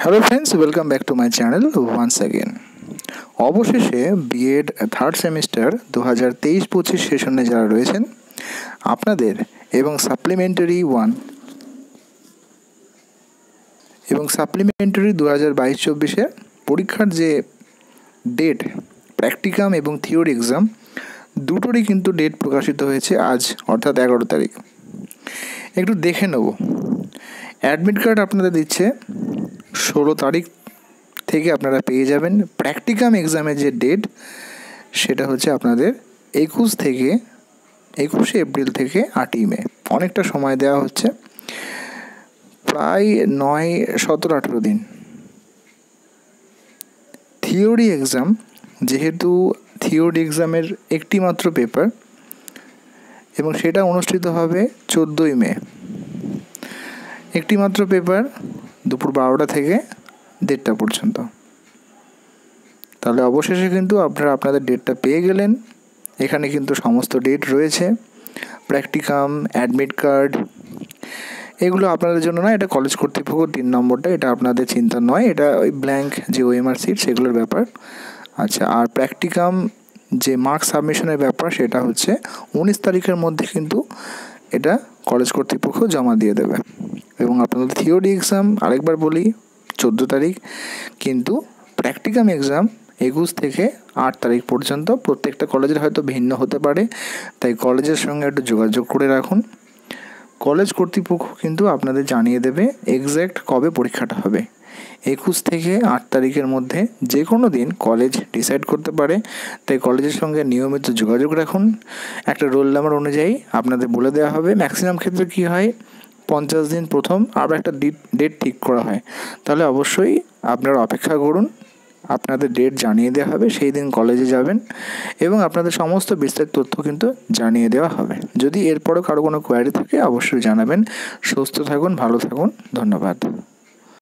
Hello friends, welcome back to my channel once again. অবশেষে BEd third semester 2023-25 সেশনে যারা রয়েছেন আপনাদের এবং সাপ্লিমেন্টারি 2022-24 পরীক্ষার যে ডেট, প্র্যাকটিকাম এবং থিওরি এক্সাম দুটোরই কিন্তু ডেট প্রকাশিত হয়েছে আজ, অর্থাৎ 11 তারিখ। একটু দেখে নেব। অ্যাডমিট কার্ড আপনাদের দিচ্ছে 16 তারিখ থেকে আপনারা পেয়ে যাবেন। প্র্যাকটিকাম এক্সামের যে ডেট সেটা হচ্ছে আপনাদের 21শে এপ্রিল থেকে 8ই মে। অনেকটা সময় দেওয়া হচ্ছে, প্রায় 9, 17, 18 দিন। থিওরি এক্সাম, যেহেতু থিওরি এক্সামের একটি মাত্র পেপার এবং সেটা অনুষ্ঠিত হবে 14ই মে। একটি মাত্র পেপার, দুপুর 12টা থেকে 1:30 পর্যন্ত। তাহলে অবশেষে কিন্তু আপনারা আপনাদের ডেটটা পেয়ে গেলেন। এখানে কিন্তু সমস্ত ডেট রয়েছে, প্র্যাকটিকাম, অ্যাডমিট কার্ড, এগুলো আপনাদের জন্য না, এটা কলেজ কর্তৃপক্ষ 3 নম্বরটা, এটা আপনাদের চিন্তা নয়, এটা ওই ব্ল্যাঙ্ক যে ওএমআর সিট সেগুলোর ব্যাপার। আচ্ছা, আর প্র্যাকটিকাম যে মার্কস সাবমিশনের ব্যাপার সেটা হচ্ছে 19 তারিখের মধ্যে কিন্তু এটা কলেজ কর্তৃপক্ষ জমা দিয়ে দেবে। এবং আপনাদের থিওরি এক্সাম আরেকবার বলি 14 তারিখ, কিন্তু প্র্যাকটিকাম এক্সাম 21 থেকে 8 তারিখ পর্যন্ত। প্রত্যেকটা কলেজের হয়তো ভিন্ন হতে পারে, তাই কলেজের সঙ্গে একটু যোগাযোগ করে রাখুন। কলেজ কর্তৃপক্ষ কিন্তু আপনাদের জানিয়ে দেবে এক্স্যাক্ট কবে পরীক্ষাটা হবে। 21 থেকে 8 তারিখের মধ্যে যে কোনো দিন কলেজ ডিসাইড করতে পারে, তাই কলেজের সঙ্গে নিয়মিত যোগাযোগ রাখুন। একটা রোল নাম্বার অনুযায়ী আপনাদের বলে দেওয়া হবে। ম্যাক্সিমাম ক্ষেত্রে কী হয়, 50 দিন প্রথম আবার একটা ডেট ঠিক করা হয়। তাহলে অবশ্যই আপনারা অপেক্ষা করুন, আপনাদের ডেট জানিয়ে দেওয়া হবে, সেই দিন কলেজে যাবেন এবং আপনাদের সমস্ত বিস্তারিত তথ্য কিন্তু জানিয়ে দেওয়া হবে। যদি এরপরও কারো কোনো কোয়ারি থাকে অবশ্যই জানাবেন। সুস্থ থাকুন, ভালো থাকুন, ধন্যবাদ।